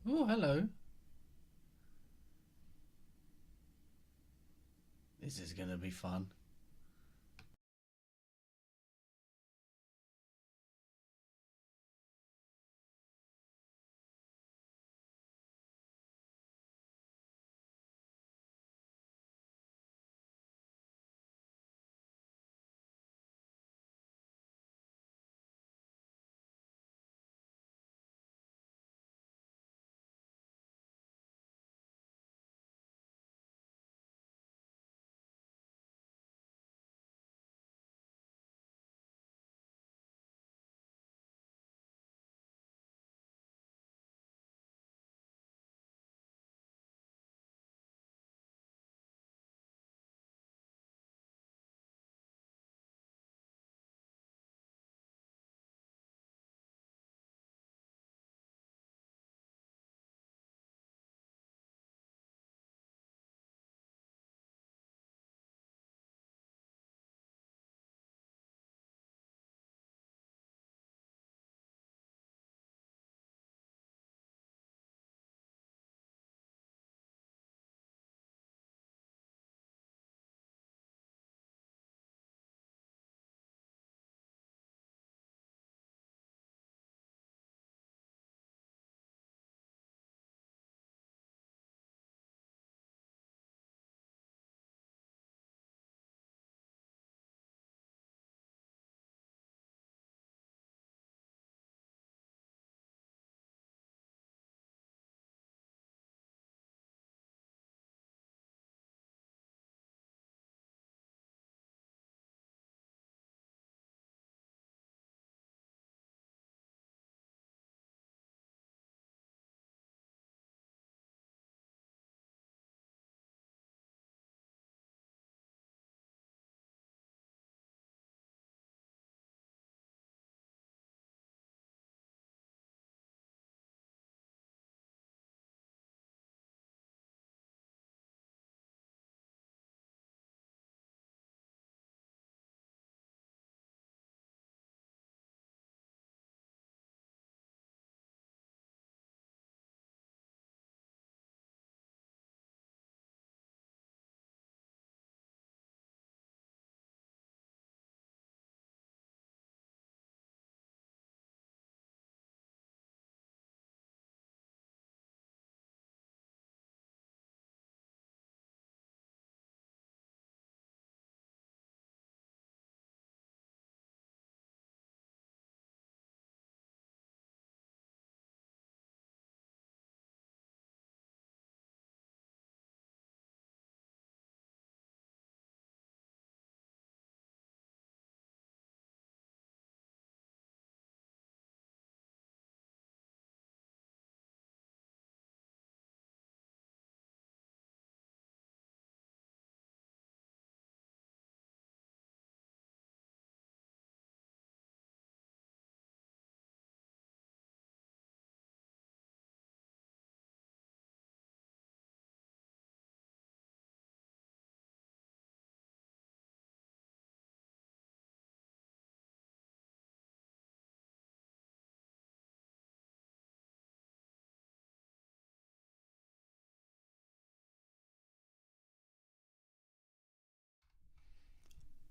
Oh, hello. This is going to be fun.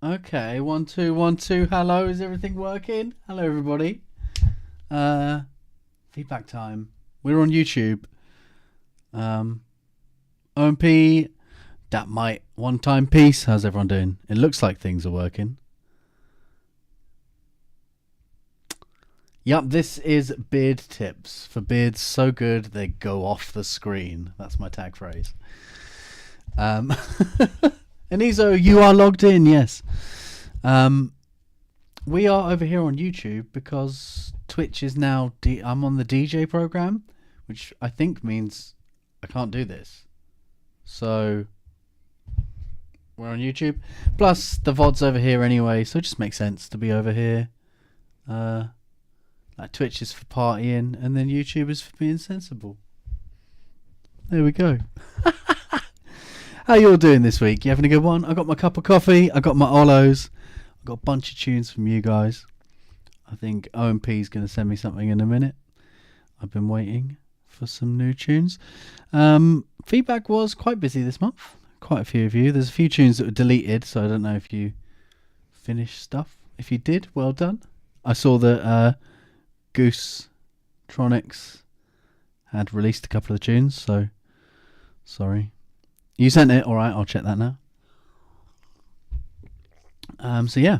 Okay, 1 2 1 2. Hello, is everything working? Hello, everybody. Uh, Feedback time. We're on YouTube. Um, OMP, that might one time piece. How's everyone doing? It looks like things are working. Yup, this is beard tips for beards so good they go off the screen. That's my tag phrase. Anizo, you are logged in. Yes. Um, we are over here on YouTube because Twitch is now. I'm on the DJ program, which I think means I can't do this. So we're on YouTube. Plus the VOD's over here anyway, so it just makes sense to be over here. Like Twitch is for partying, and then YouTube is for being sensible. There we go. How you all doing this week? You having a good one? I got my cup of coffee. I got my Olos. I got a bunch of tunes from you guys. I think OMP is going to send me something in a minute. I've been waiting for some new tunes. Feedback was quite busy this month. Quite a few of you. There's a few tunes that were deleted, so I don't know if you finished stuff. If you did, well done. I saw that Goose Tronics had released a couple of tunes, so sorry. You sent it, alright, I'll check that now. So yeah.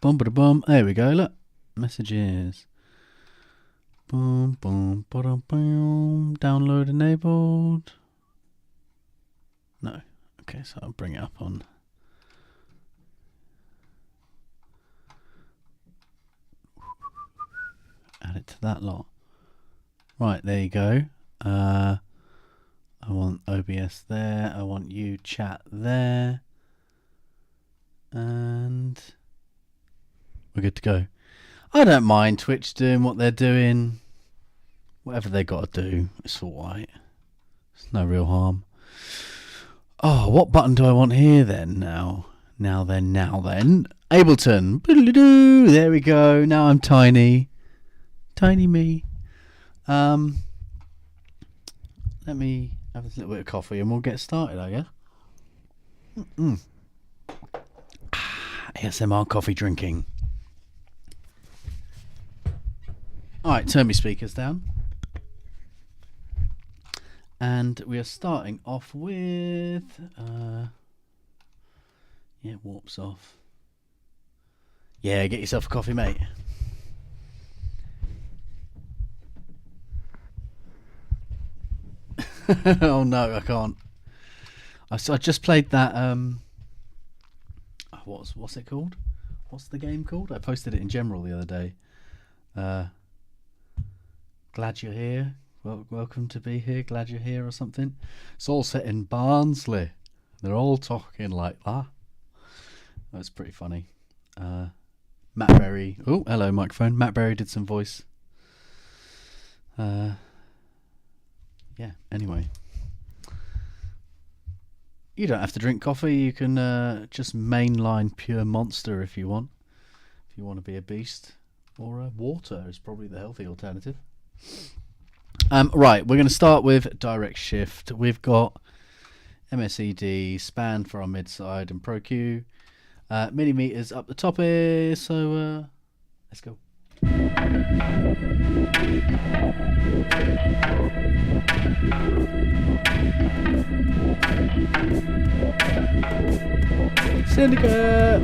Boom, ba boom. There we go, look. Messages. Boom, boom, ba boom. Download enabled. No. Okay, so I'll bring it up on. Add it to that lot. Right, there you go. I want OBS there. I want you chat there. And we're good to go. I don't mind Twitch doing what they're doing. Whatever they got to do, it's alright. It's no real harm. Oh, what button do I want here then now? Now then. Ableton. There we go. Now I'm tiny. Tiny me. Let me have a little bit of coffee and we'll get started, I guess. ASMR coffee drinking. Alright, turn my speakers down. And we are starting off with warps off. Yeah, get yourself a coffee, mate. Oh no, I can't. I just played that what's it called? What's the game called? I posted it in general the other day. Glad you're here. Welcome to be here. Glad you're here or something. It's all set in Barnsley. They're all talking like that. That's pretty funny. Matt Berry. Oh, hello microphone. Matt Berry did some voice. Yeah, anyway. You don't have to drink coffee. You can just mainline pure Monster if you want. If you want to be a beast. Or water is probably the healthy alternative. Right, we're going to start with direct shift. We've got MSED, span for our mid side, and Pro Q. Millimeters up the top here, so let's go. Syndicate.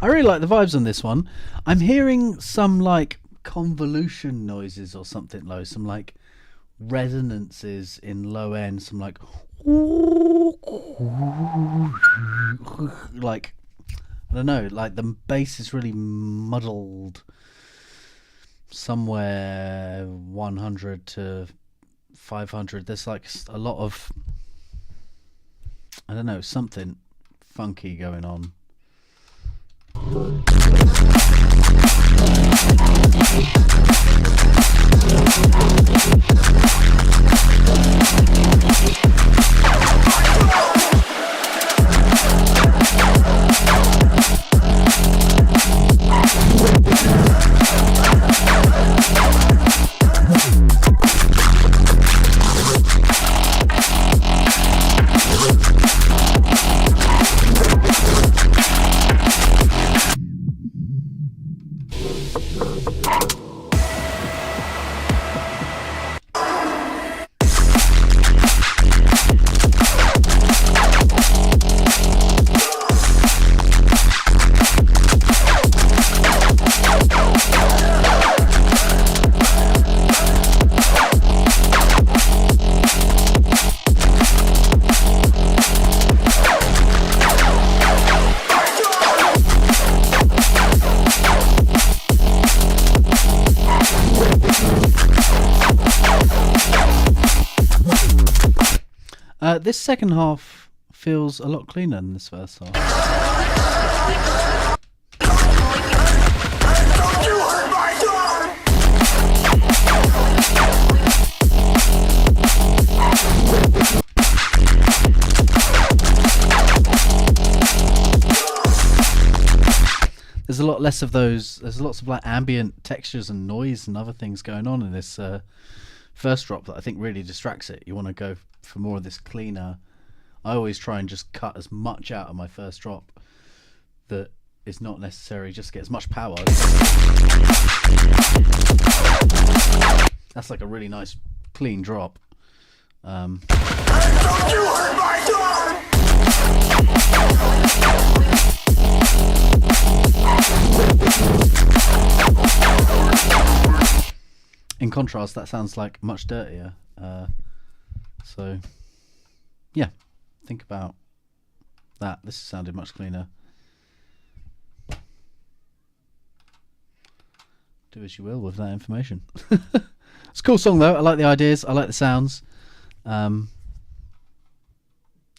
I really like the vibes on this one. I'm hearing some like convolution noises or something low, some like resonances in low end, some like like I don't know, like the bass is really muddled somewhere 100 to 500. There's like a lot of, I don't know, something funky going on. This second half feels a lot cleaner than this first half. There's a lot less of those. There's lots of like ambient textures and noise and other things going on in this first drop that I think really distracts it. You want to go for more of this cleaner. I always try and just cut as much out of my first drop that is not necessary, just get as much power. That's like a really nice clean drop. In contrast, that sounds like much dirtier. So, yeah, think about that. This sounded much cleaner. Do as you will with that information. It's a cool song, though. I like the ideas. I like the sounds.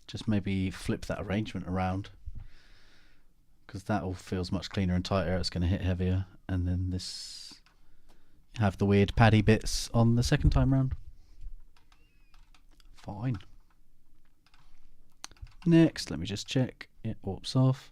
Just maybe flip that arrangement around, because that all feels much cleaner and tighter. It's going to hit heavier. And then this, have the weird paddy bits on the second time round. Fine. Next, let me just check. It warps off.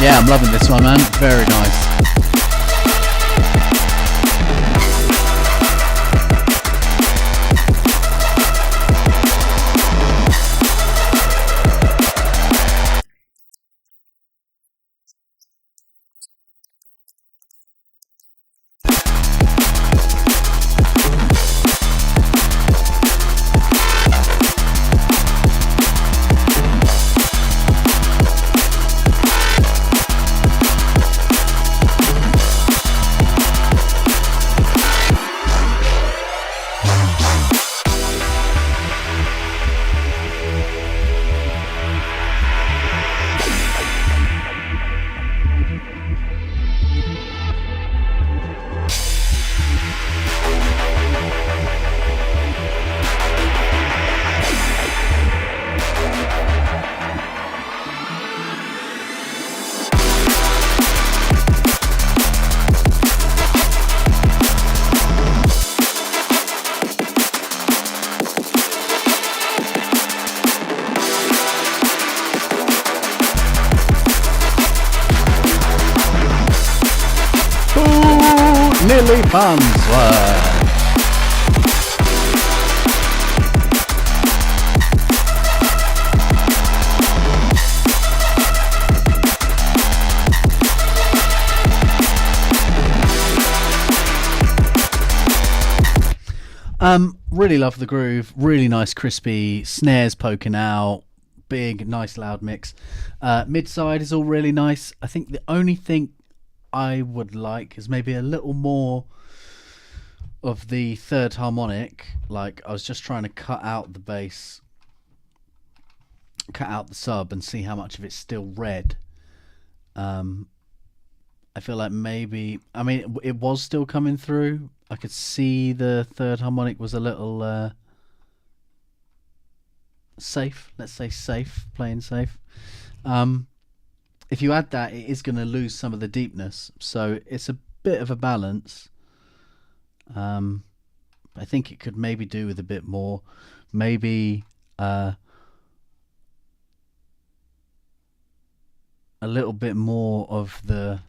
Yeah, I'm loving this one, man. Very nice. Nearly Farnsworth. Really love the groove. Really nice, crispy snares poking out. Big, nice, loud mix. Mid side is all really nice. I think the only thing I would like is maybe a little more of the third harmonic. Like, I was just trying to cut out the bass, cut out the sub, and see how much of it's still red. I feel like maybe, I mean, it was still coming through. I could see the third harmonic was a little safe. Let's say safe, playing safe. If you add that, it is going to lose some of the deepness. So it's a bit of a balance. I think it could maybe do with a bit more. Maybe a little bit more of the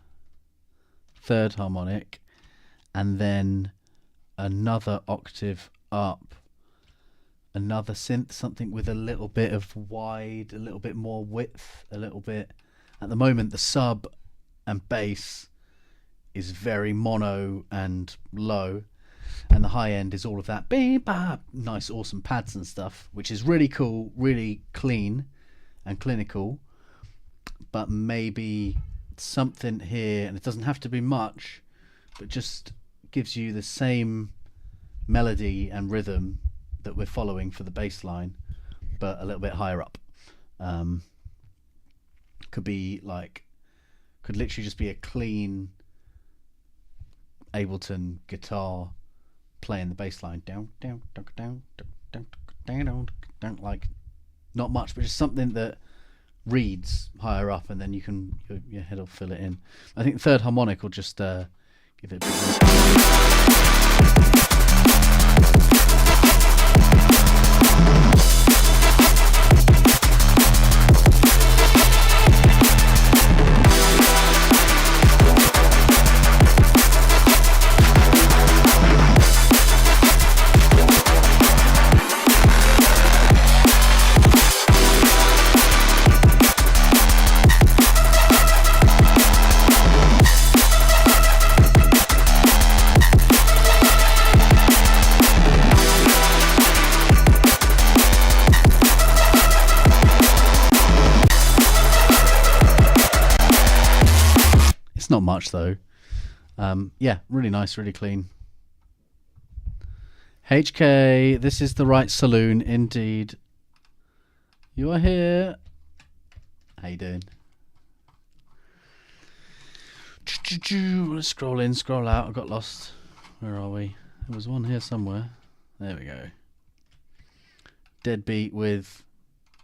third harmonic, and then another octave up, another synth, something with a little bit of wide, a little bit more width, a little bit. At the moment, the sub and bass is very mono and low, and the high end is all of that nice, awesome pads and stuff, which is really cool, really clean and clinical. But maybe something here, and it doesn't have to be much, but just gives you the same melody and rhythm that we're following for the bass line, but a little bit higher up. Could be like, could literally just be a clean Ableton guitar playing the bass line down, like not much, but just something that reads higher up, and then you can, your head will fill it in. I think the third harmonic will just give it a bit not much though. Yeah, really nice, really clean. HK, this is the right saloon indeed. You are here. How you doing? Let's scroll in, scroll out. I got lost. Where are we? There was one here somewhere. There we go. Deadbeat with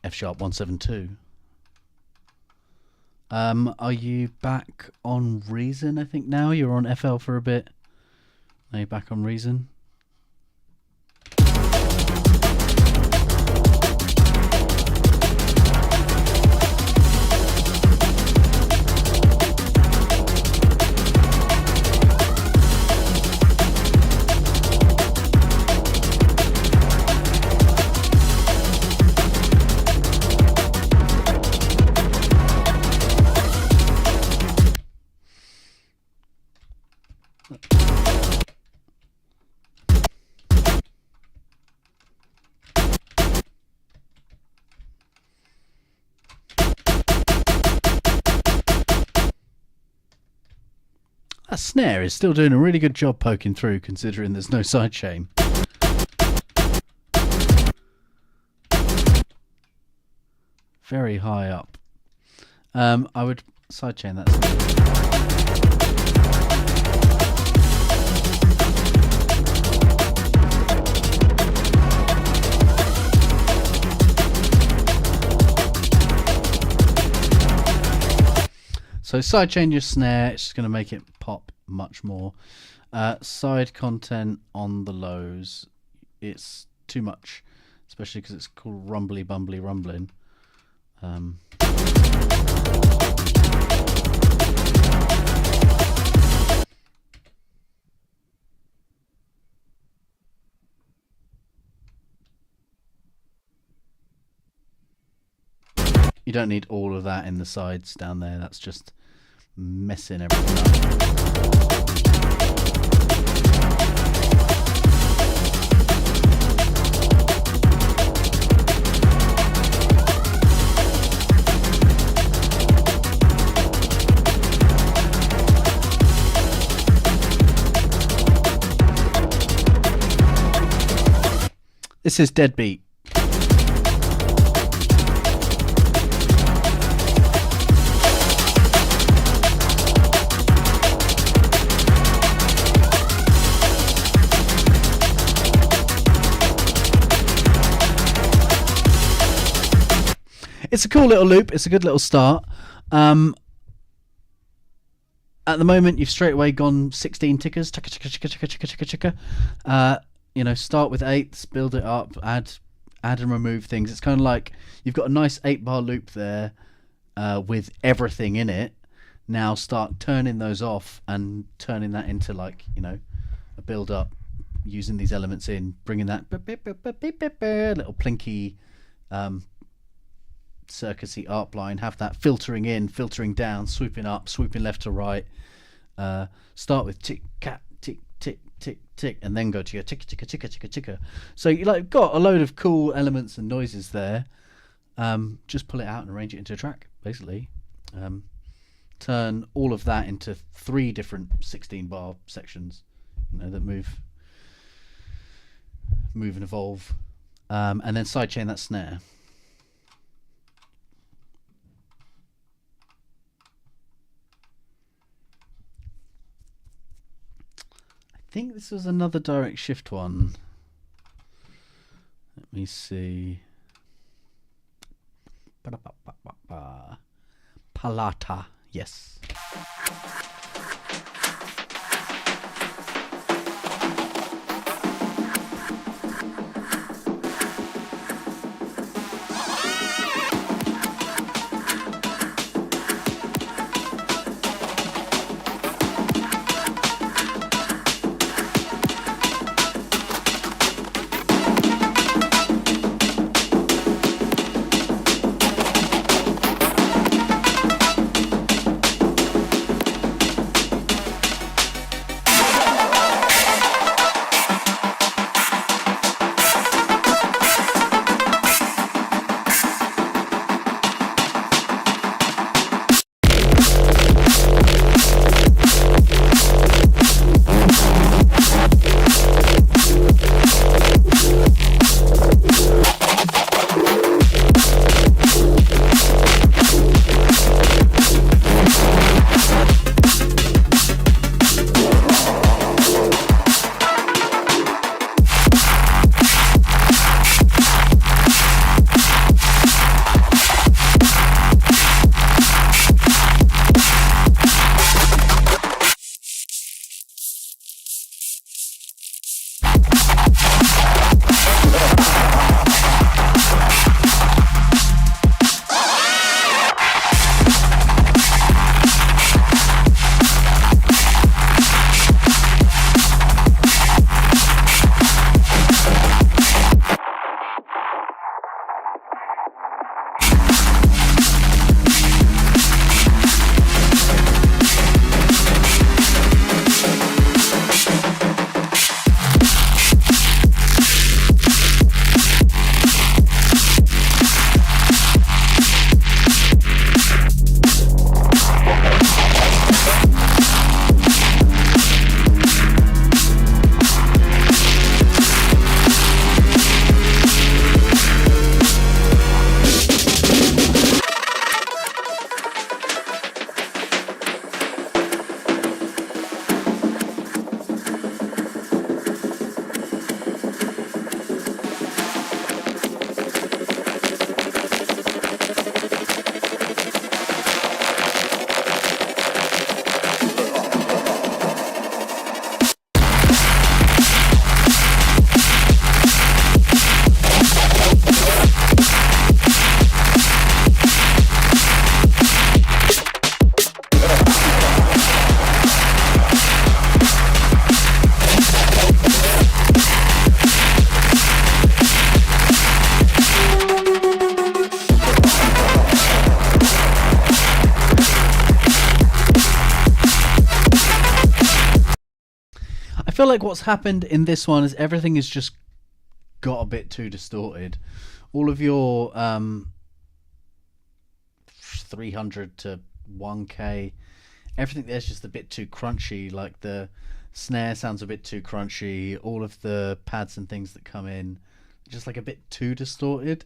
F sharp 172. Are you back on Reason? I think now you're on FL for a bit. Now you're back on Reason. That snare is still doing a really good job poking through, considering there's no sidechain. Very high up. I would sidechain that snare. So sidechain your snare, it's just going to make it pop much more. Side content on the lows, it's too much, especially because it's called rumbly bumbly rumbling. You don't need all of that in the sides down there, that's just messing everything up. This is Deadbeat. It's a cool little loop. It's a good little start. At the moment, you've straight away gone 16 tickers. You know, start with eighths, build it up, add and remove things. It's kind of like you've got a nice 8-bar loop there with everything in it. Now start turning those off and turning that into, like, you know, a build up, using these elements in, bringing that little plinky circuity arp line, have that filtering in, filtering down, swooping up, swooping left to right. Start with tick cat, tick tick tick tick, and then go to your tick tick tick tick tick. So you like got a load of cool elements and noises there. Just pull it out and arrange it into a track, basically. Turn all of that into 3 different 16-bar sections, you know, that move and evolve, and then sidechain that snare. I think this was another direct shift one. Let me see. Palata, yes. feel like what's happened in this one is everything has just got a bit too distorted. All of your 300 to 1K, everything there's just a bit too crunchy. Like the snare sounds a bit too crunchy. All of the pads and things that come in, just like a bit too distorted.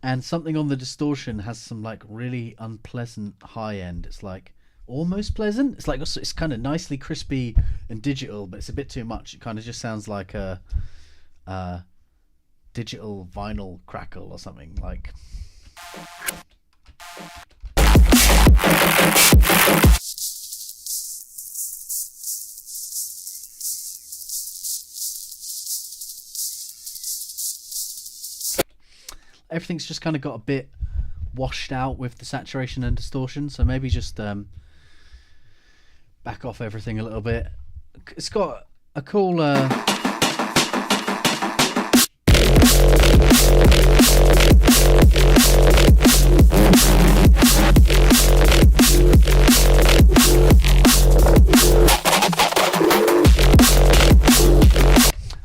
And something on the distortion has some like really unpleasant high end. It's like almost pleasant. It's like it's kind of nicely crispy and digital, but it's a bit too much. It kind of just sounds like a digital vinyl crackle or something. Like everything's just kind of got a bit washed out with the saturation and distortion, so maybe just back off everything a little bit. It's got a cool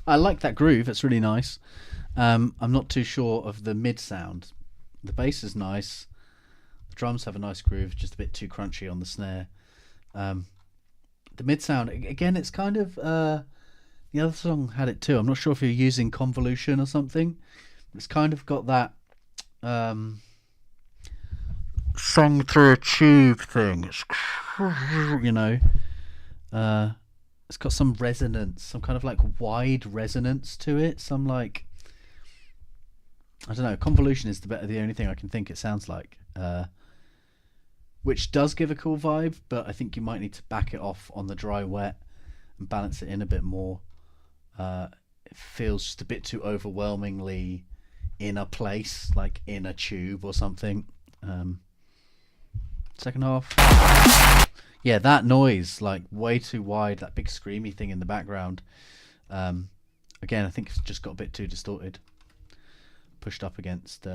I like that groove, it's really nice. I'm not too sure of the mid sound. The bass is nice. The drums have a nice groove, just a bit too crunchy on the snare. The mid sound, again, it's kind of... the other song had it too. I'm not sure if you're using convolution or something. It's kind of got that song through a tube thing. It's, you know... it's got some resonance, some kind of like wide resonance to it. Some like... I don't know, convolution is the only thing I can think it sounds like, which does give a cool vibe, but I think you might need to back it off on the dry wet and balance it in a bit more. It feels just a bit too overwhelmingly in a place, like in a tube or something. Second half, yeah, that noise, like way too wide, that big screamy thing in the background. Again, I think it's just got a bit too distorted. Pushed up against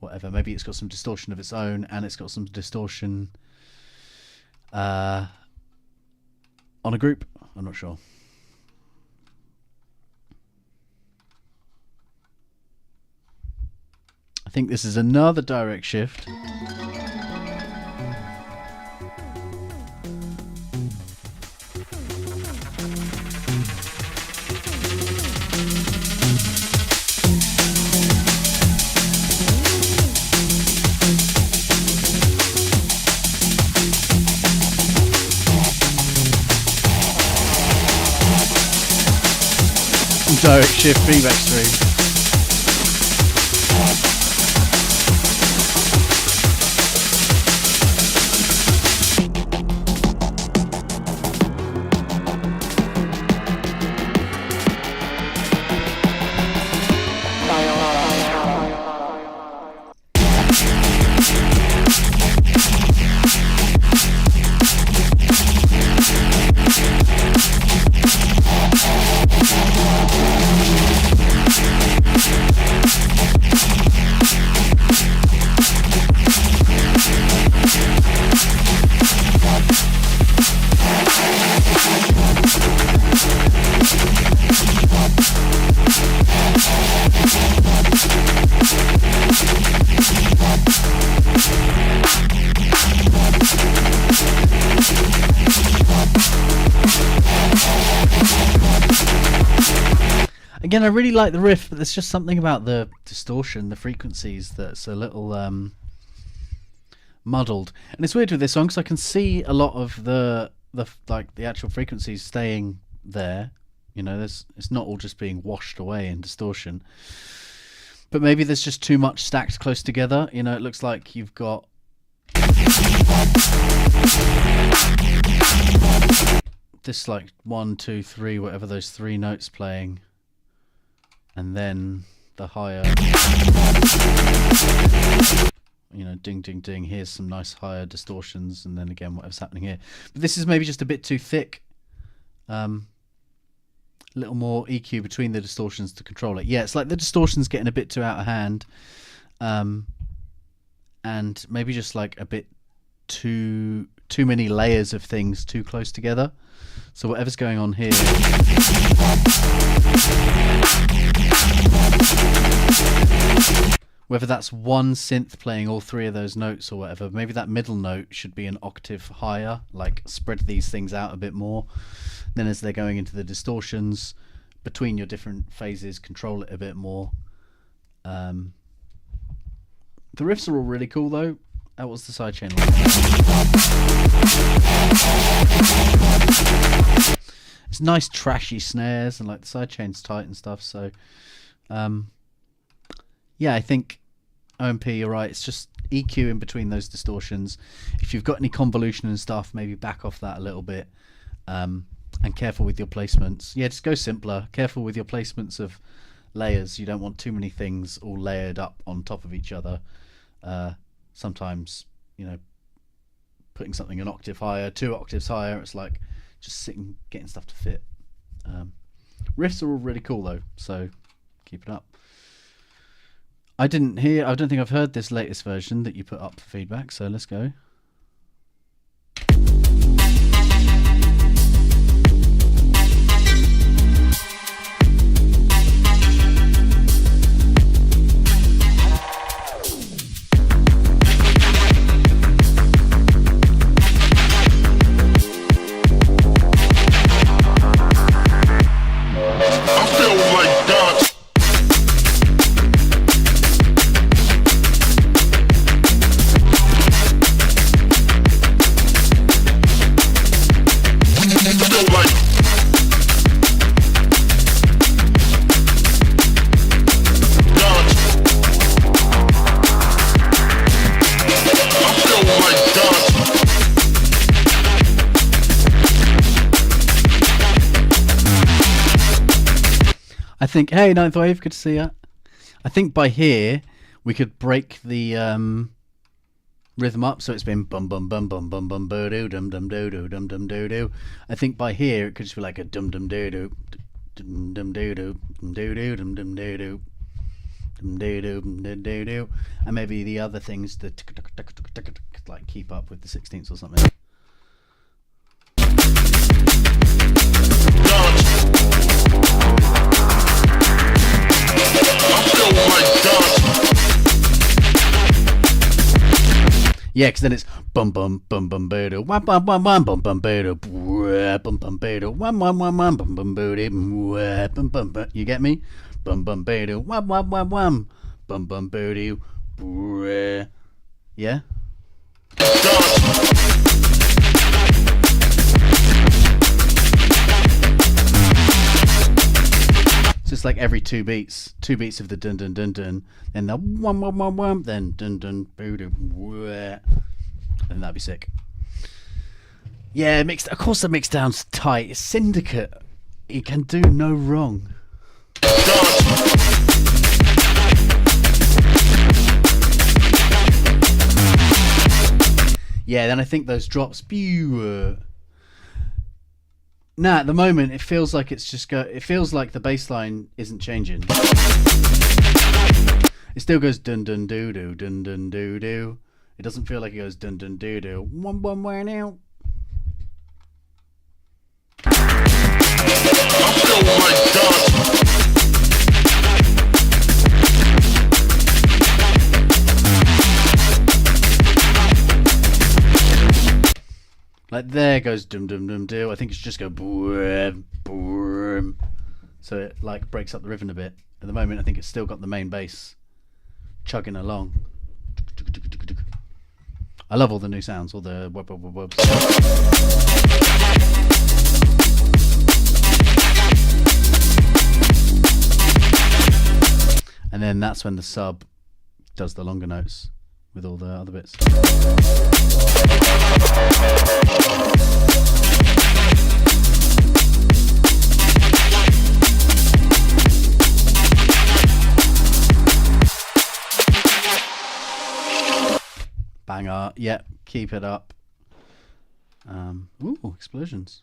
whatever. Maybe it's got some distortion of its own, and it's got some distortion on a group. I'm not sure. I think this is another direct shift. Direct shift feedback stream. Again, I really like the riff, but there's just something about the distortion, the frequencies, that's a little muddled. And it's weird with this song because I can see a lot of the actual frequencies staying there. You know, it's not all just being washed away in distortion. But maybe there's just too much stacked close together. You know, it looks like you've got this like 1, 2, 3, whatever those 3 notes playing. And then the higher, you know, ding, ding, ding. Here's some nice higher distortions, and then again, whatever's happening here. But this is maybe just a bit too thick. A little more EQ between the distortions to control it. Yeah, it's like the distortion's getting a bit too out of hand, and maybe just like a bit too too many layers of things too close together. So whatever's going on here, whether that's one synth playing all three of those notes or whatever, maybe that middle note should be an octave higher, like spread these things out a bit more. Then as they're going into the distortions between your different phases, control it a bit more. The riffs are all really cool though. That was the sidechain line. It's nice trashy snares and like the sidechain's tight and stuff. So yeah, I think OMP, you're right. It's just EQ in between those distortions. If you've got any convolution and stuff, maybe back off that a little bit. And careful with your placements. Yeah, just go simpler. Careful with your placements of layers. You don't want too many things all layered up on top of each other. Sometimes, you know, putting something an octave higher, 2 octaves higher, it's like just sitting, getting stuff to fit. Riffs are all really cool though, so keep it up. I don't think I've heard this latest version that you put up for feedback, so let's go. I think, hey, Ninth Wave, good to see you. I think by here we could break the rhythm up, so it's been bum bum bum bum bum bum boo doo dum dum doo doo dum dum doo doo. I think by here it could just be like a dum dum doo doo dum dum doo doo dum doo doo dum dum doo doo dum doo doo dum doo doo, and maybe the other things that like keep up with the 16ths or something. Yeah, because then it's bum bum bum bum boo wam bum bum bum bum bum boo bum bum boo wam wam wam wam bum bum boo bum bum bum. You get me? Bum bum boo wam wam wam wam bum bum boo. Yeah. So it's like every two beats of the dun dun dun dun, then the wum wum wum wum, then dun dun boo doo, and that'd be sick. Yeah, mixed. Of course, the mix down's tight. It's Syndicate. It can do no wrong. Yeah, then I think those drops. Nah, at the moment it feels like it's just it feels like the bass line isn't changing. It still goes dun dun doo doo dun dun doo doo. It doesn't feel like it goes dun dun doo doo. One way now. Like there goes dum dum dum doo. I think it should just go boom boom. So it like breaks up the rhythm a bit. At the moment I think it's still got the main bass chugging along. I love all the new sounds, all the wub wub wub wubs. And then that's when the sub does the longer notes with all the other bits. Banger. Yep, keep it up. Ooh, explosions.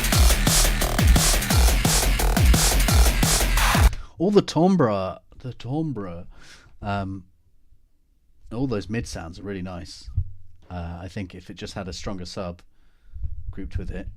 All the timbre, all those mid sounds are really nice. I think if it just had a stronger sub grouped with it.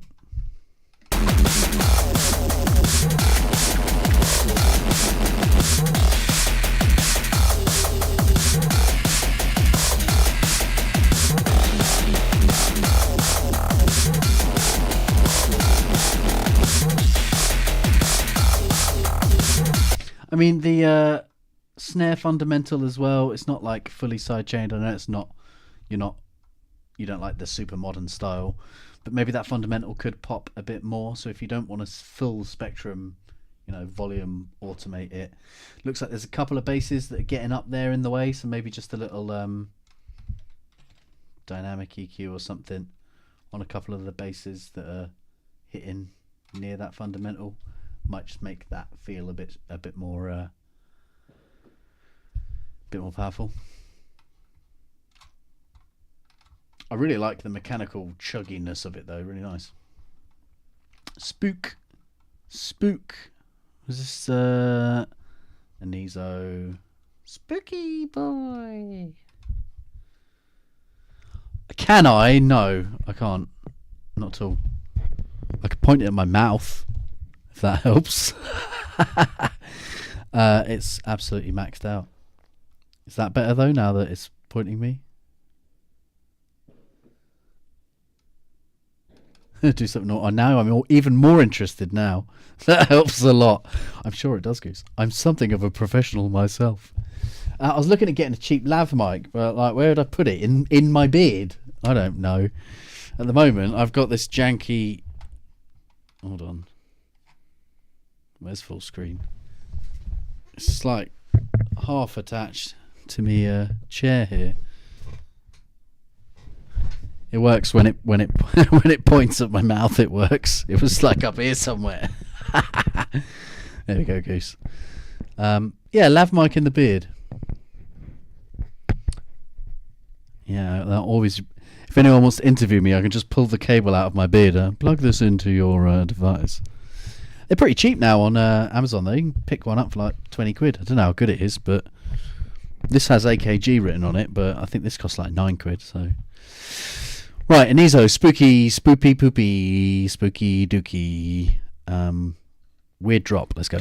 I mean, the snare fundamental as well. It's not like fully sidechained. I know it's not. You don't like the super modern style, but maybe that fundamental could pop a bit more. So if you don't want a full spectrum, volume automate it. Looks like there's a couple of basses that are getting up there in the way. So maybe just a little dynamic EQ or something on a couple of the basses that are hitting near that fundamental. Might just make that feel a bit more powerful. I really like the mechanical chugginess of it though, really nice. Spook. Was this Anizo? Spooky boy. Can I? No, I can't. Not at all. I could point it at my mouth. If that helps. It's absolutely maxed out. Is that better though now that it's pointing me? Do something. Now I'm even more interested now. That helps a lot. I'm sure it does, Goose. I'm something of a professional myself. I was looking at getting a cheap lav mic, but where would I put it? In my beard? I don't know. At the moment, I've got this janky. Hold on. Where's full screen? It's like half attached to me chair here. It works when it when it points at my mouth. It works. It was like up here somewhere. There we go, Goose. Yeah, lav mic in the beard. Yeah, that always. If anyone wants to interview me, I can just pull the cable out of my beard. Plug this into your device. They're pretty cheap now on Amazon though. You can pick one up for like 20 quid. I don't know how good it is, but this has AKG written on it, but I think this costs like 9 quid. So, right, Anizo, spooky, spoopy, poopy, spooky, dookie, weird drop. Let's go.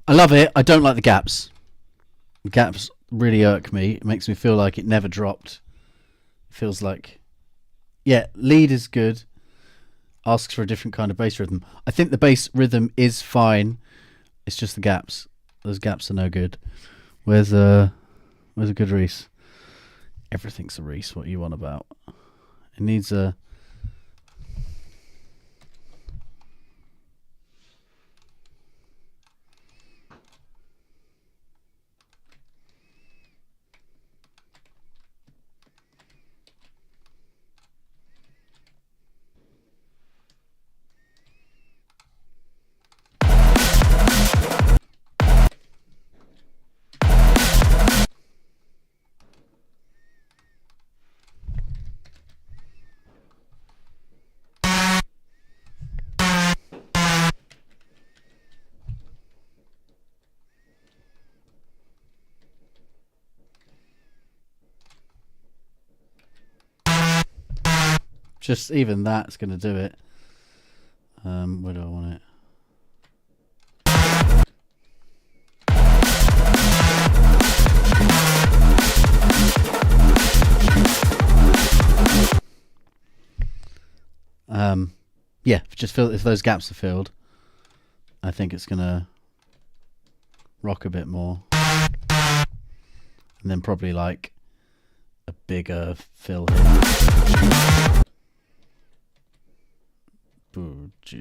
I love it. I don't like the gaps. The gaps really irk me. It makes me feel like it never dropped. It feels like, yeah, lead is good. Asks for a different kind of bass rhythm. I think the bass rhythm is fine. It's just the gaps. Those gaps are no good. Where's a good Reese? Everything's a Reese. What are you on about? It needs a... Just even that's going to do it. Where do I want it? Yeah, just fill if those gaps are filled. I think it's going to rock a bit more. And then probably like a bigger fill here.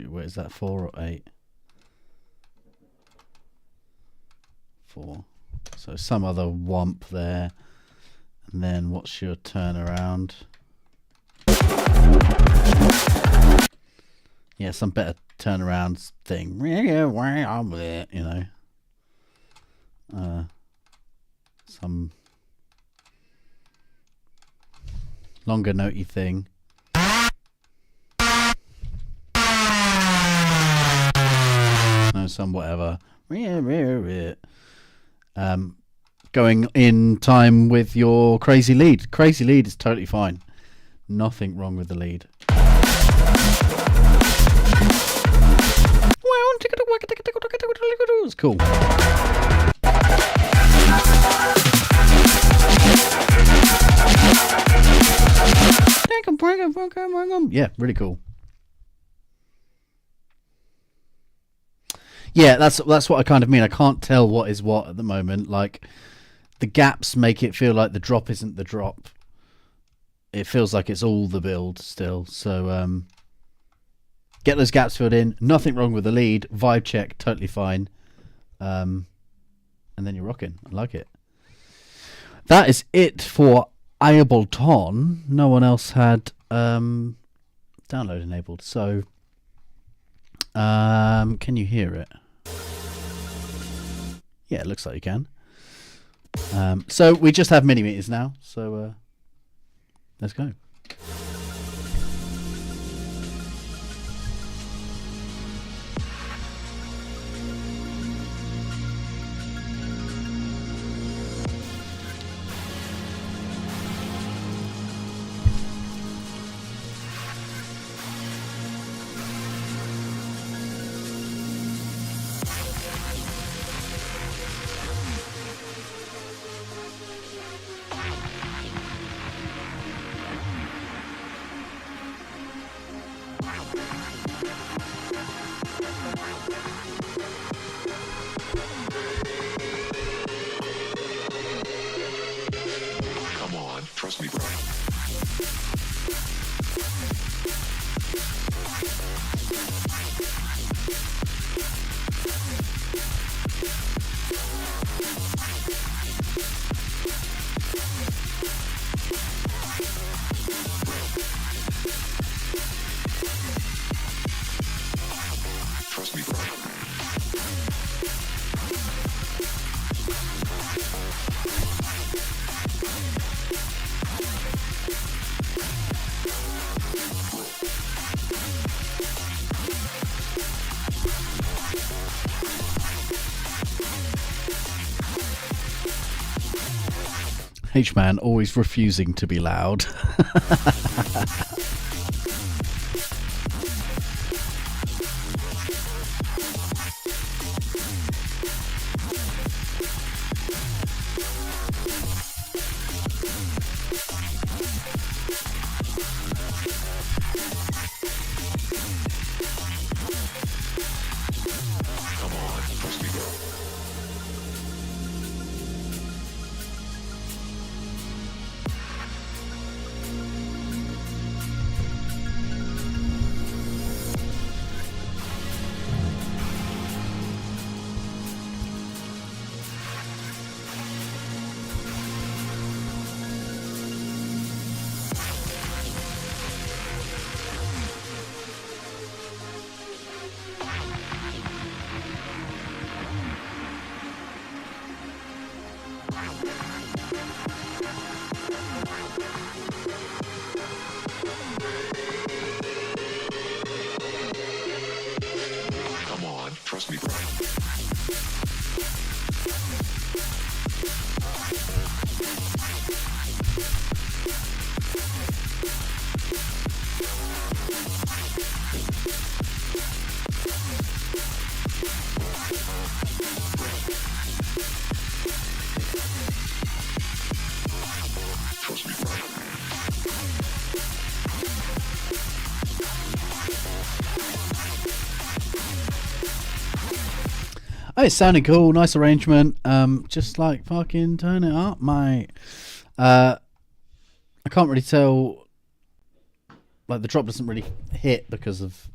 Where is that? 4 or 8? 4. So some other womp there. And then what's your turnaround? Yeah, some better turnaround thing. You know. Some longer notey thing. No, some whatever. Going in time with your crazy lead. Crazy lead is totally fine. Nothing wrong with the lead. It's cool. Yeah, really cool. Yeah, that's what I kind of mean. I can't tell what is what at the moment. Like, the gaps make it feel like the drop isn't the drop. It feels like it's all the build still. So get those gaps filled in. Nothing wrong with the lead. Vibe check, totally fine. And then you're rocking. I like it. That is it for Ableton. No one else had download enabled. So can you hear it? Yeah, it looks like you can. So we just have mini meters now. So let's go. H-Man always refusing to be loud. Come on, trust me. Oh, it sounded cool. Nice arrangement. Just like fucking turn it up, mate. I can't really tell. Like the drop doesn't really hit because of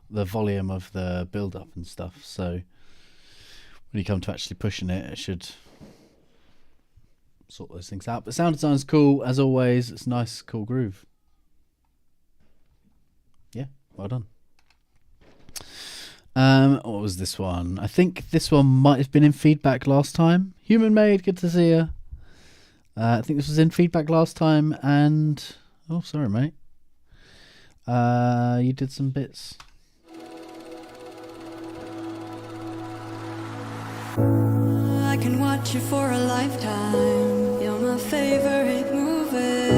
the volume of the build up and stuff. So when you come to actually pushing it, it should sort those things out. But sound design's cool as always. It's a nice, cool groove. Yeah, well done. What was this one? I think this one might have been in feedback last time. Human Made, good to see you. I think this was in feedback last time, and oh, sorry, mate. You did some bits. I can watch you for a lifetime. You're my favorite movie.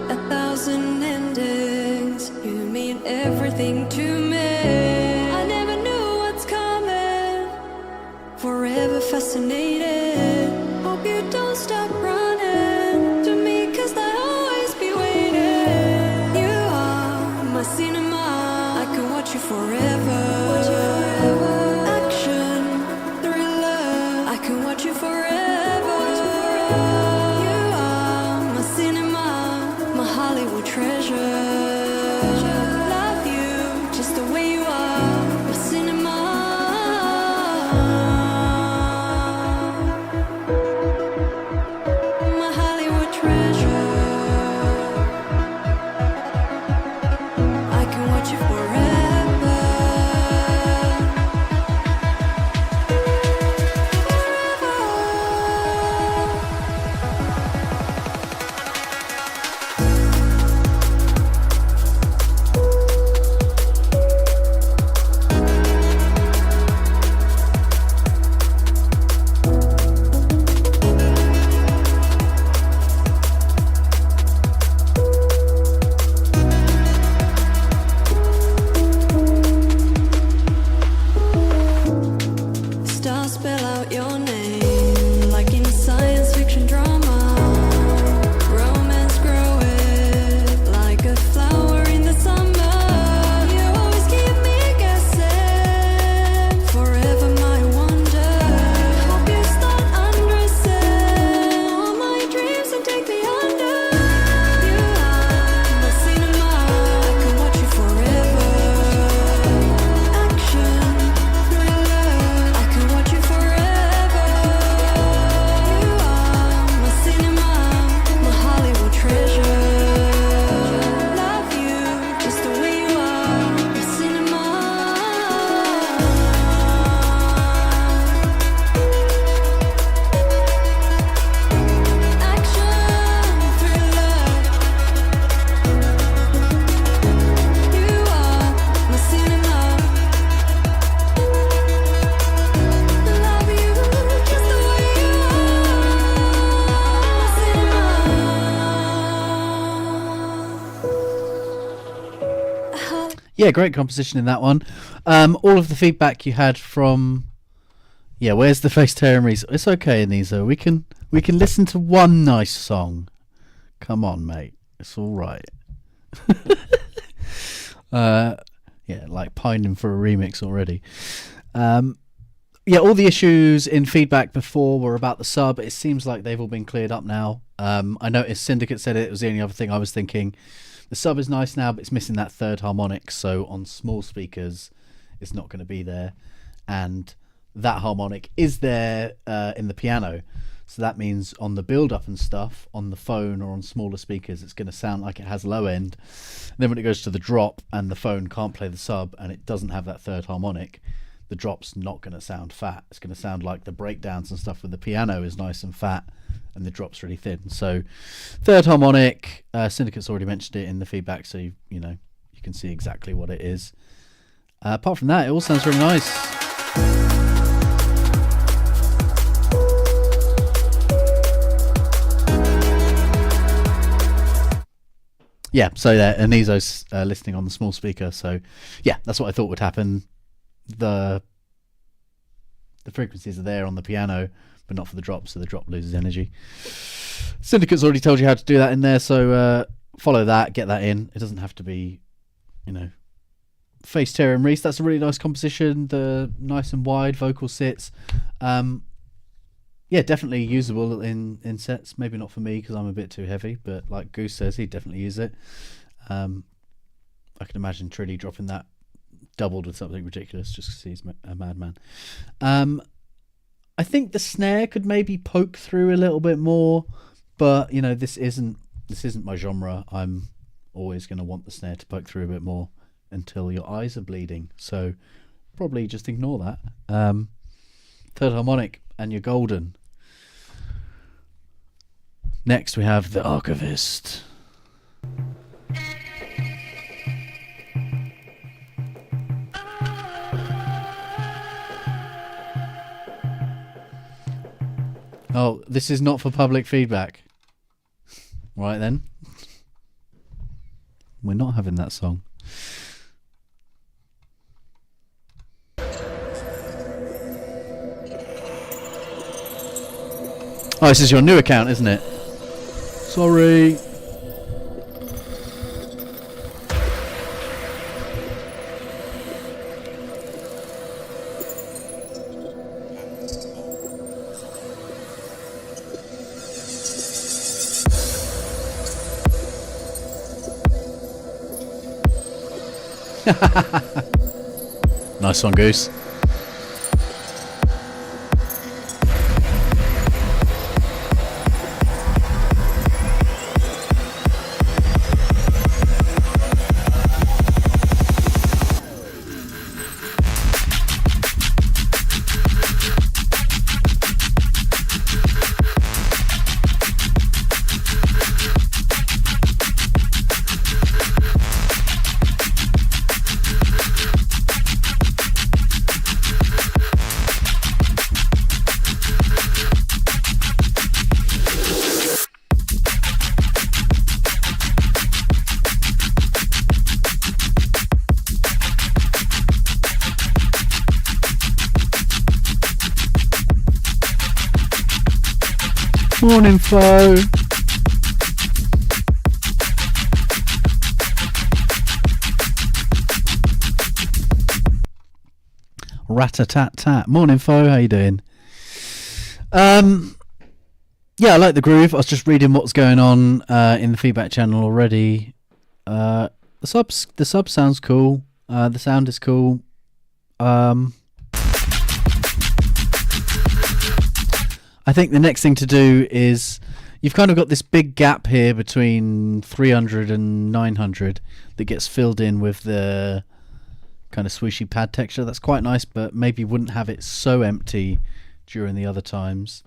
1,000 endings. You mean everything to me. Forever fascinated. Hope you don't stop running to me, 'cause I'll always be waiting. You are my cinema. I can watch you forever. Action, thriller. I can watch you forever. You are my cinema, my Hollywood treasure. Love you just the way you are, my cinema. Yeah, great composition in that one. All of the feedback you had from, yeah, where's the face tearing Reese? It's okay, Anizo. We can listen to one nice song. Come on, mate. It's all right. Yeah, like pining for a remix already. Yeah, all the issues in feedback before were about the sub. It seems like they've all been cleared up now. I noticed Syndicate said it was the only other thing I was thinking. The sub is nice now, but it's missing that third harmonic, so on small speakers it's not going to be there, and that harmonic is there in the piano, so that means on the build up and stuff on the phone or on smaller speakers it's going to sound like it has low end. And then when it goes to the drop and the phone can't play the sub and it doesn't have that third harmonic, the drop's not going to sound fat. It's going to sound like the breakdowns and stuff with the piano is nice and fat, and the drop's really thin. So third harmonic, Syndicate's already mentioned it in the feedback, so you can see exactly what it is. Apart from that, it all sounds really nice. Yeah, so there, Anizo's listening on the small speaker. So yeah, that's what I thought would happen. The frequencies are there on the piano, but not for the drop, so the drop loses energy. Syndicate's already told you how to do that in there, so follow that, get that in. It doesn't have to be, Face, Terror and Reese. That's a really nice composition. The nice and wide vocal sits. Yeah, definitely usable in sets. Maybe not for me because I'm a bit too heavy, but like Goose says, he'd definitely use it. I can imagine Trilly dropping that doubled with something ridiculous just because he's a madman. I think the snare could maybe poke through a little bit more, but this isn't my genre. I'm always going to want the snare to poke through a bit more until your eyes are bleeding. So probably just ignore that. Third harmonic, and you're golden. Next we have the Archivist. Oh, this is not for public feedback. Right then. We're not having that song. Oh, this is your new account, isn't it? Sorry. Nice one, Goose. Morning, Fo. Rat-a-tat-tat. Morning, Fo. How you doing? Yeah, I like the groove. I was just reading what's going on in the feedback channel already. The sub sounds cool. The sound is cool. I think the next thing to do is you've kind of got this big gap here between 300 and 900 that gets filled in with the kind of swooshy pad texture. That's quite nice, but maybe wouldn't have it so empty during the other times.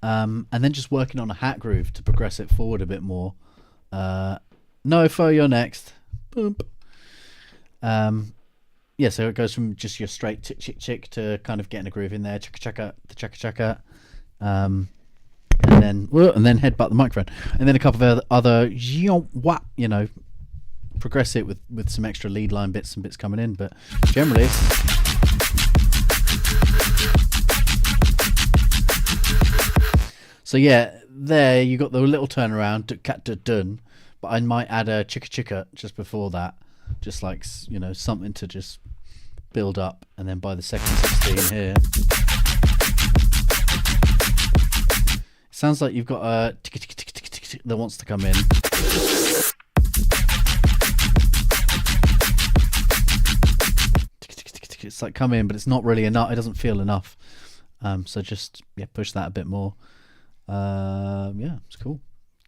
And then just working on a hat groove to progress it forward a bit more. No, Fo, you're next. Boom. Yeah, so it goes from just your straight chick chick chick to kind of getting a groove in there, chaka chaka, the chaka chaka. And then headbutt the microphone, and then a couple of other progress it with some extra lead line bits and bits coming in, but generally so yeah, there you got the little turnaround cat dun, but I might add a chicka chicka just before that, just like something to just build up, and then by the second 16 here sounds like you've got a tick tick tick tick tick that wants to come in. It's like come in, but it's not really enough. It doesn't feel enough. So just push that a bit more. It's cool.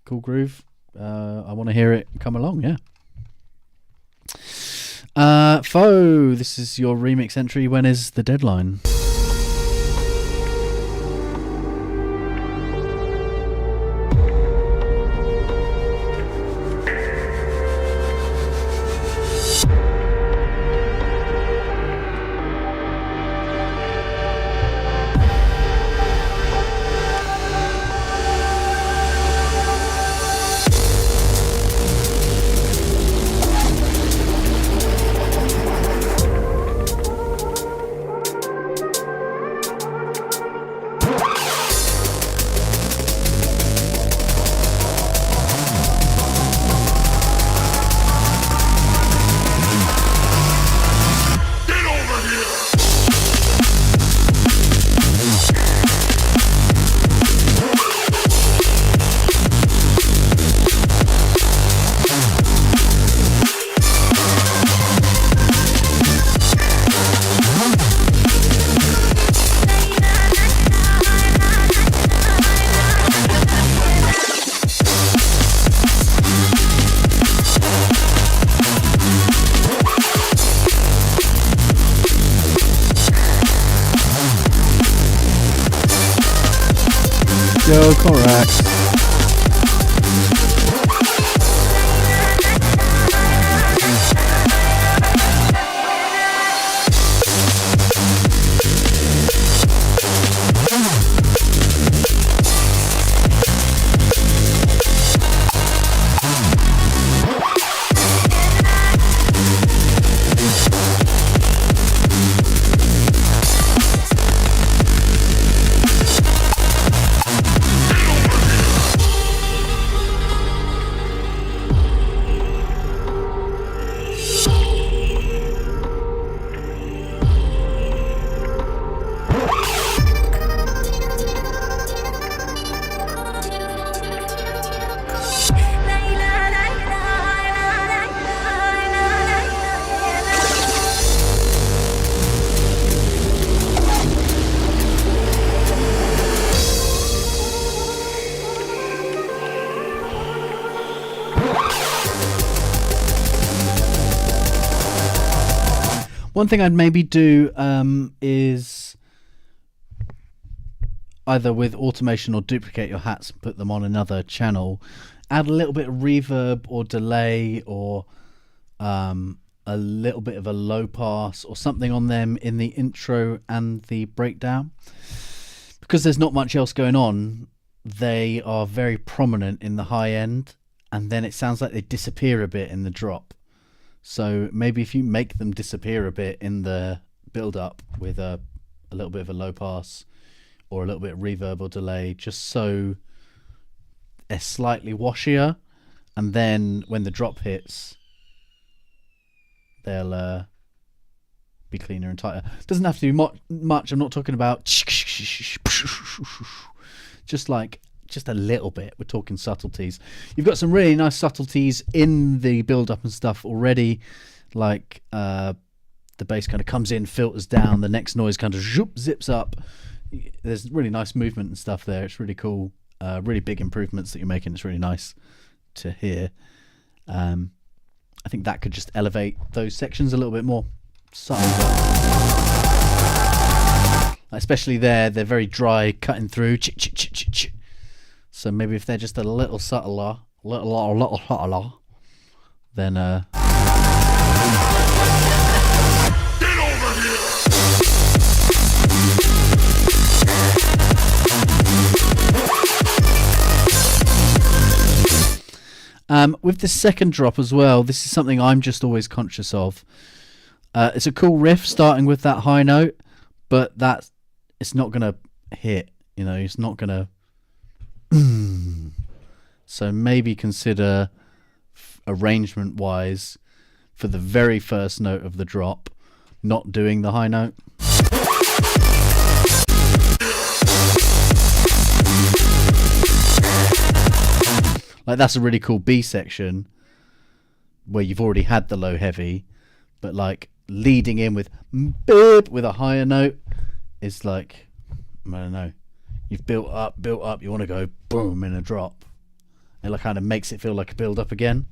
Cool groove. I want to hear it come along. Yeah. Foe, this is your remix entry. When is the deadline? Yo, correct. One thing I'd maybe do is either with automation or duplicate your hats and put them on another channel. Add a little bit of reverb or delay or a little bit of a low pass or something on them in the intro and the breakdown. Because there's not much else going on, they are very prominent in the high end, and then it sounds like they disappear a bit in the drop. So maybe if you make them disappear a bit in the build up with a little bit of a low pass or a little bit of reverb or delay, just so they're slightly washier, and then when the drop hits, they'll be cleaner and tighter. Doesn't have to do much. I'm not talking about just a little bit. We're talking subtleties. You've got some really nice subtleties in the build up and stuff already, like the bass kind of comes in, filters down, the next noise kind of zips up. There's really nice movement and stuff there. It's really cool. Really big improvements that you're making. It's really nice to hear. I think that could just elevate those sections a little bit more. Especially there, they're very dry, cutting through. So maybe if they're just a little subtler, little subtler, then Get over here! With the second drop as well, this is something I'm just always conscious of. It's a cool riff starting with that high note, but it's not gonna hit. It's not gonna. So maybe consider arrangement wise for the very first note of the drop not doing the high note. Like that's a really cool B section where you've already had the low heavy, but like leading in with a higher note is like, I don't know, you've built up, you want to go boom in a drop. It like kind of makes it feel like a build up again.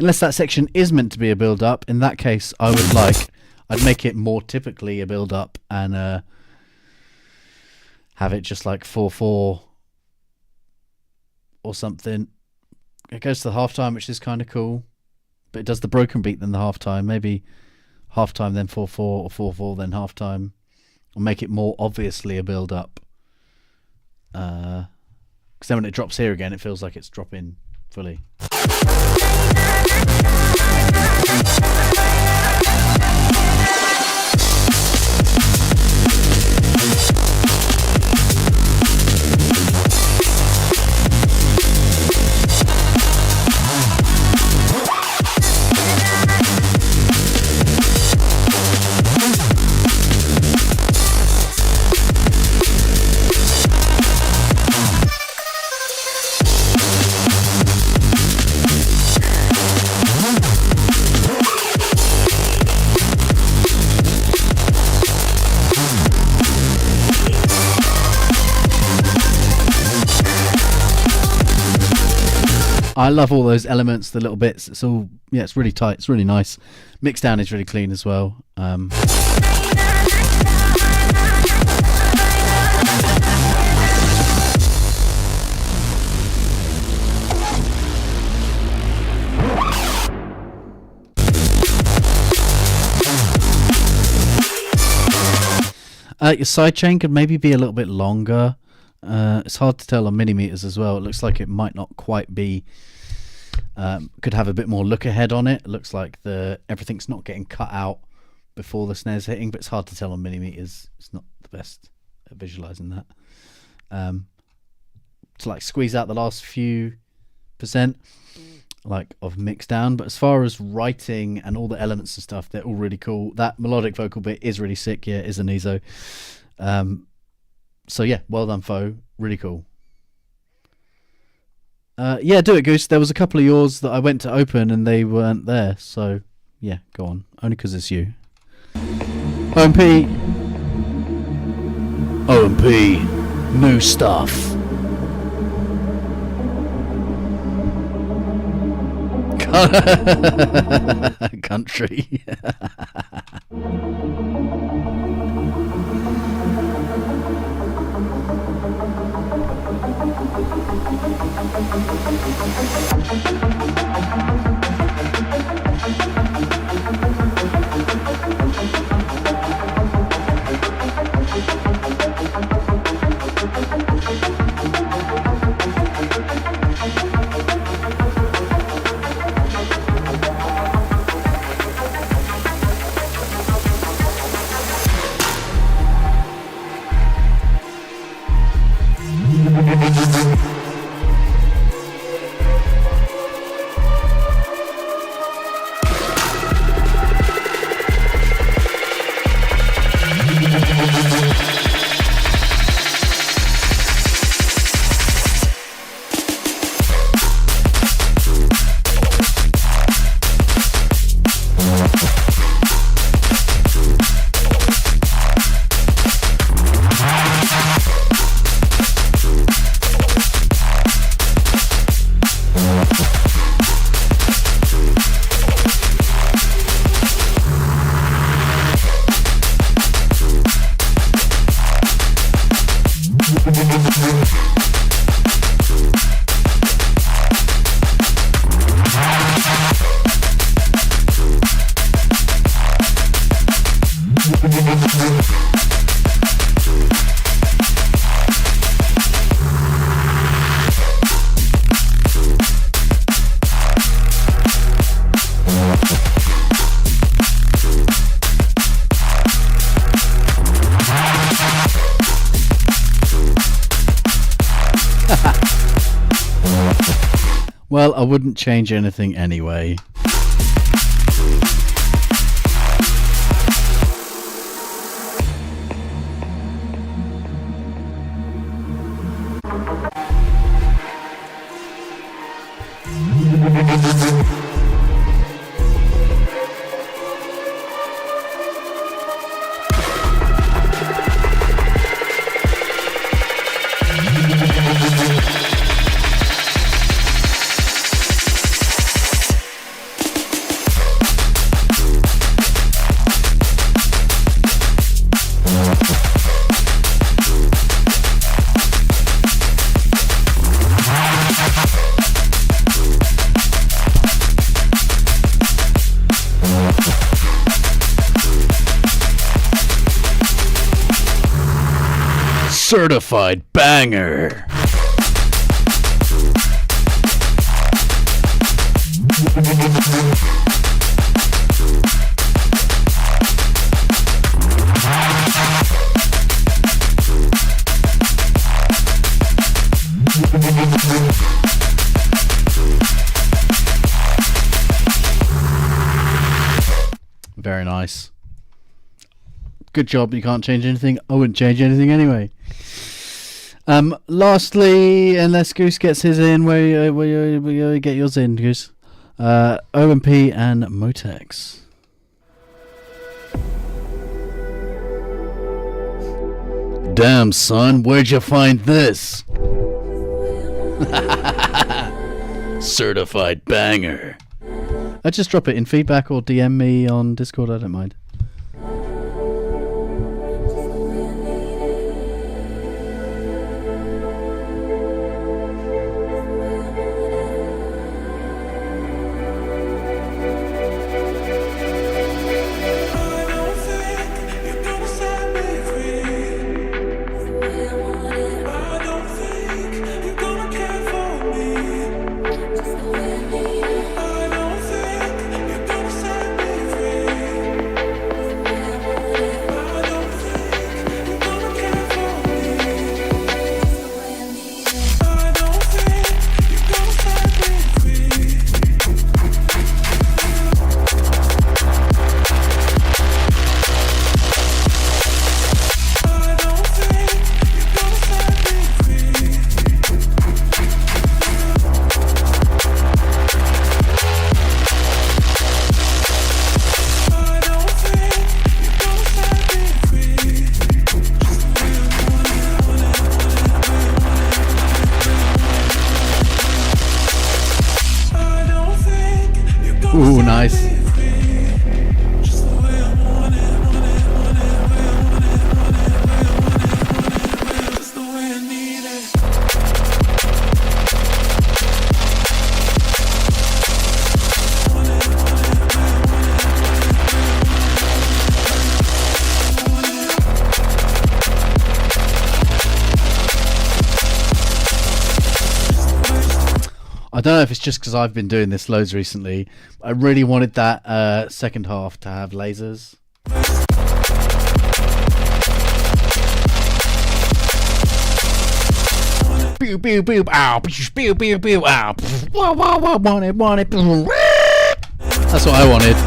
unless that section is meant to be a build up, in that case I'd make it more typically a build up and have it just like 4/4 or something. It goes to the halftime, which is kind of cool, but it does the broken beat then the halftime. Maybe halftime then 4/4 or 4/4 then halftime, or make it more obviously a build up. Because then when it drops here again, it feels like it's dropping fully. I love all those elements, the little bits. It's all, yeah, it's really tight. It's really nice. Mixed down is really clean as well. Your sidechain could maybe be a little bit longer. It's hard to tell on millimeters as well. It looks like it might not quite be. Could have a bit more look ahead on it. It looks like everything's not getting cut out before the snare's hitting, but it's hard to tell on millimeters. It's not the best at visualizing that. To like squeeze out the last few percent like of mix down, but as far as writing and all the elements and stuff, they're all really cool. That melodic vocal bit is really sick. Yeah, it is an ESO. So yeah, well done, Fo. Really cool. Yeah, do it, Goose. There was a couple of yours that I went to open and they weren't there. So yeah, go on. Only because it's you. OMP. OMP. New stuff. Country. Well, I wouldn't change anything anyway. Certified banger. Very nice. Good job. You can't change anything. I wouldn't change anything anyway. Lastly, unless Goose gets his in, where you get yours in, Goose? OMP and Motex. Damn, son, where'd you find this? Certified banger. I just drop it in feedback or DM me on Discord. I don't mind. Ooh, nice. I don't know if it's just because I've been doing this loads recently. I really wanted that second half to have lasers. Pew pew pew ow pew pew pew ow. Want it. That's what I wanted.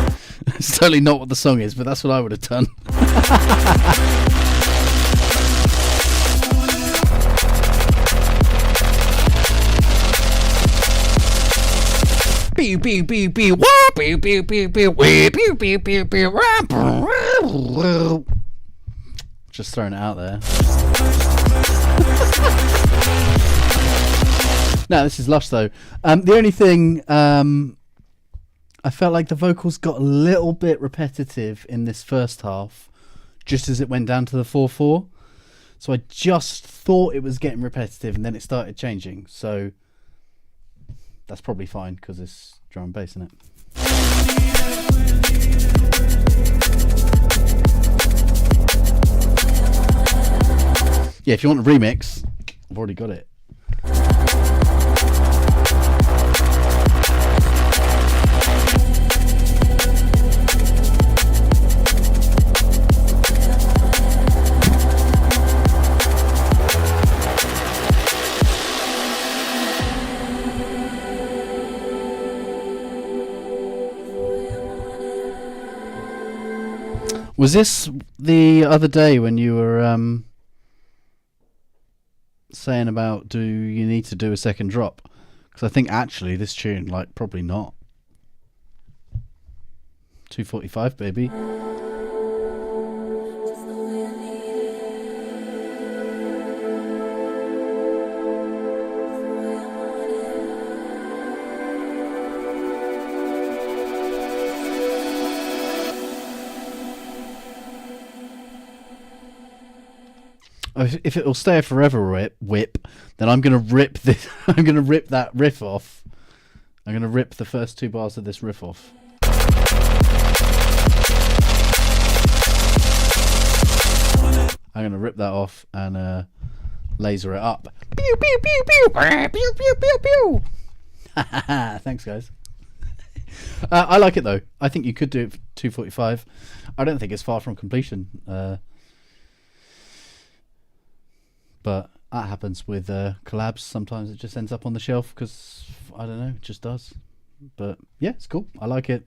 It's totally not what the song is, but that's what I would have done. Pew pew pew pew wah pew pew pew pew pew pew pew pew pew. Just throwing it out there. No, this is lush though. The only thing I felt like the vocals got a little bit repetitive in this first half, just as it went down to the 4/4. So I just thought it was getting repetitive, and then it started changing. So that's probably fine because it's drum and bass, isn't it? Yeah, if you want a remix, I've already got it. Was this the other day when you were saying about do you need to do a second drop? Because I think actually this tune, like, probably not. 245, baby. If it will stay forever, whip, then I'm gonna rip this. I'm gonna rip that riff off. I'm gonna rip the first two bars of this riff off. I'm gonna rip that off and laser it up. Pew pew pew pew pew pew pew pew. Thanks, guys. I like it though. I think you could do it for 245. I don't think it's far from completion. But that happens with collabs. Sometimes it just ends up on the shelf because I don't know, it just does. But yeah, it's cool. I like it.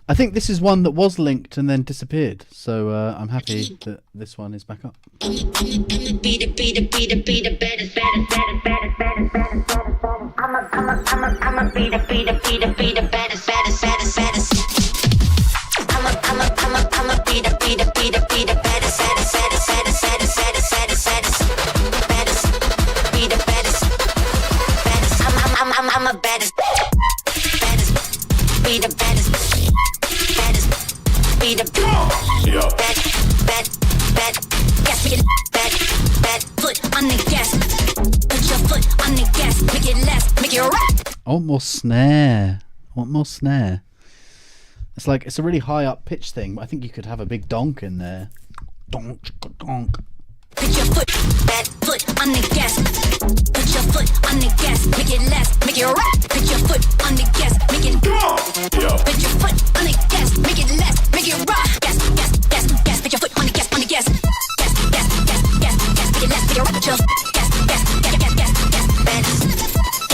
I think this is one that was linked and then disappeared, so I'm happy that this one is back up. I'm a baddest. Be the baddest, baddest, be the gas, make it bad, foot on the gas, put your foot on the gas, make it last, make it right. I want more snare. It's like, it's a really high up pitch thing, but I think you could have a big donk in there. Donk, donk. Put your foot on the gas. Put your foot on the gas. Make it last. Make it right. Put your foot on the gas. Make it go. Put your foot on the gas. Make it last. Make it rock. Gas, gas, gas, gas. Put your foot on the gas. On the gas. Gas, gas, gas, gas, gas. Make it last. Make it rock. Gas, gas, gas, gas, gas, gas. Gas,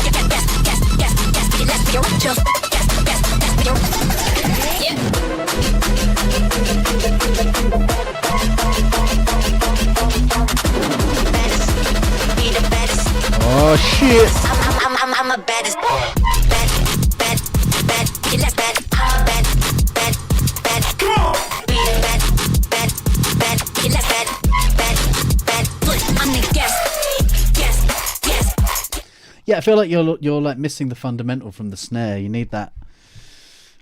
gas, gas, gas, gas, gas. Make it last. Make it rock. Gas, gas, gas, gas. Make it rock. Yeah. Oh shit! I'm a baddest. Bad. Get less bad. Bad. Be the bad. Get less bad. Foot on the gas. Yeah, I feel like you're like missing the fundamental from the snare. You need that.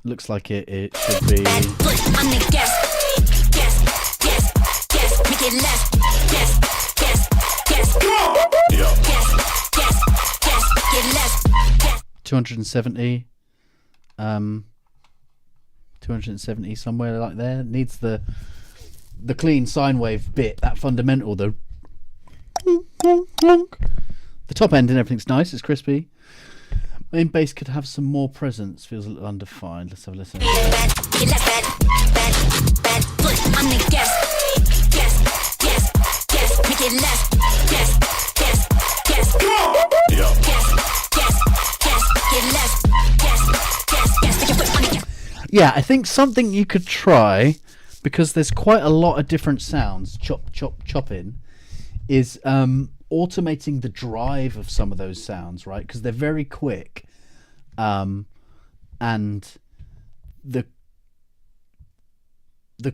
Looks like it should be. Foot on the gas. Make it last. Gas. 270, 270 somewhere like there. Needs the clean sine wave bit, that fundamental, the top end and everything's nice, it's crispy. Main bass could have some more presence, feels a little undefined. Let's have a listen. Bad. Foot on the gas. Make it last. Gas. Yeah, I think something you could try, because there's quite a lot of different sounds, chopping, is automating the drive of some of those sounds, right? Because they're very quick, and the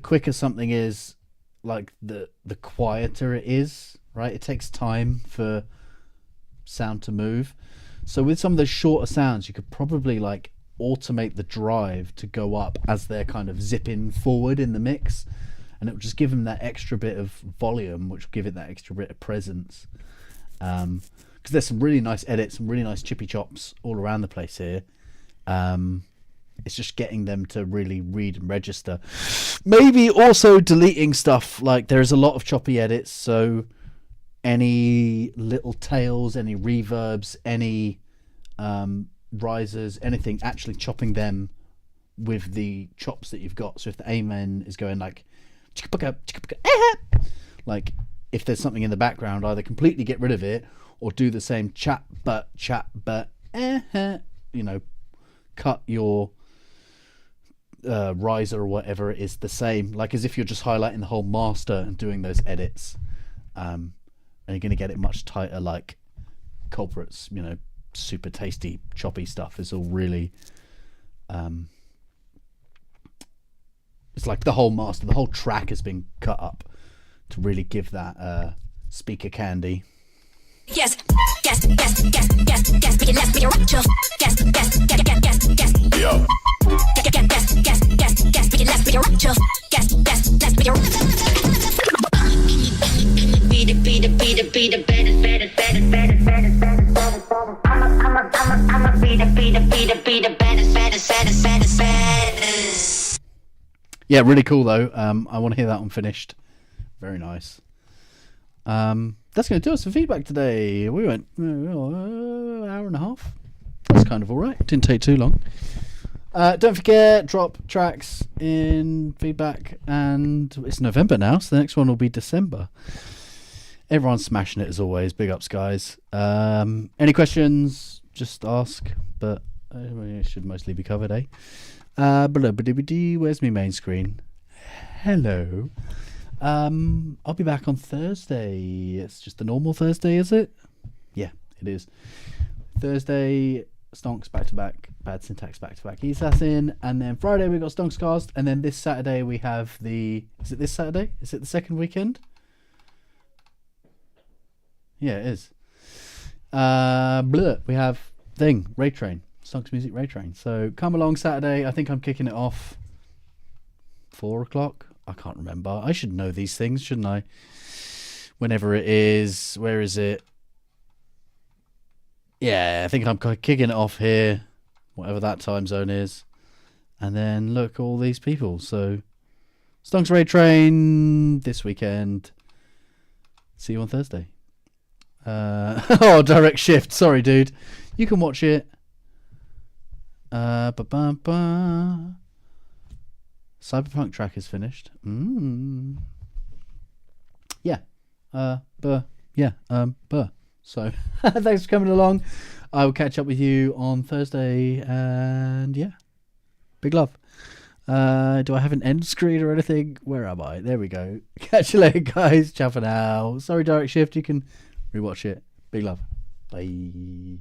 quicker something is, like the quieter it is, right? It takes time for sound to move. So with some of those shorter sounds, you could probably like automate the drive to go up as they're kind of zipping forward in the mix, and it will just give them that extra bit of volume, which will give it that extra bit of presence. Because there's some really nice edits, some really nice chippy chops all around the place here. It's just getting them to really read and register. Maybe also deleting stuff, like there's a lot of choppy edits, so any little tails, any reverbs, any risers, anything, actually chopping them with the chops that you've got. So if the amen is going like if there's something in the background, either completely get rid of it or do the same chat but you know, cut your riser or whatever it is the same, like as if you're just highlighting the whole master and doing those edits, and you're going to get it much tighter. Like Culprit's, you know, super tasty choppy stuff is all really it's like the whole master, the whole track has been cut up to really give that speaker candy. Yes, gas, make it last, make it rock, gas, gas, Yo. make it last, make it rock, gas, make it rock. Be the baddest. I'ma be the baddest. Yeah, really cool though. I want to hear that one finished. Very nice. That's going to do us for feedback today. We went hour and a half. That's kind of all right. Didn't take too long. Don't forget, drop tracks in feedback, and it's November now, so the next one will be December. Everyone's smashing it as always. Big ups, guys. Any questions? Just ask, but it should mostly be covered, eh? Where's my main screen? Hello. I'll be back on Thursday. It's just a normal Thursday, is it? Yeah, it is. Thursday, Stonx back to back, Bad Syntax back to back, Assassin, and then Friday we got Stonx Cast, and then this Saturday we have is it this Saturday? Is it the second weekend? Yeah, it is. We have Ray Train, Stonx Music Ray Train. So come along Saturday. I think I'm kicking it off 4 o'clock. I can't remember. I should know these things, shouldn't I? Whenever it is. Where is it? Yeah, I think I'm kicking it off here, whatever that time zone is. And then look, all these people. So, Stonx Ray Train this weekend. See you on Thursday. Direct Shift. Sorry, dude. You can watch it. Cyberpunk track is finished. Yeah. So, thanks for coming along. I will catch up with you on Thursday, and yeah, big love. Do I have an end screen or anything? Where am I? There we go. Catch you later, guys. Ciao for now. Sorry, Direct Shift. You can rewatch it. Big love. Bye.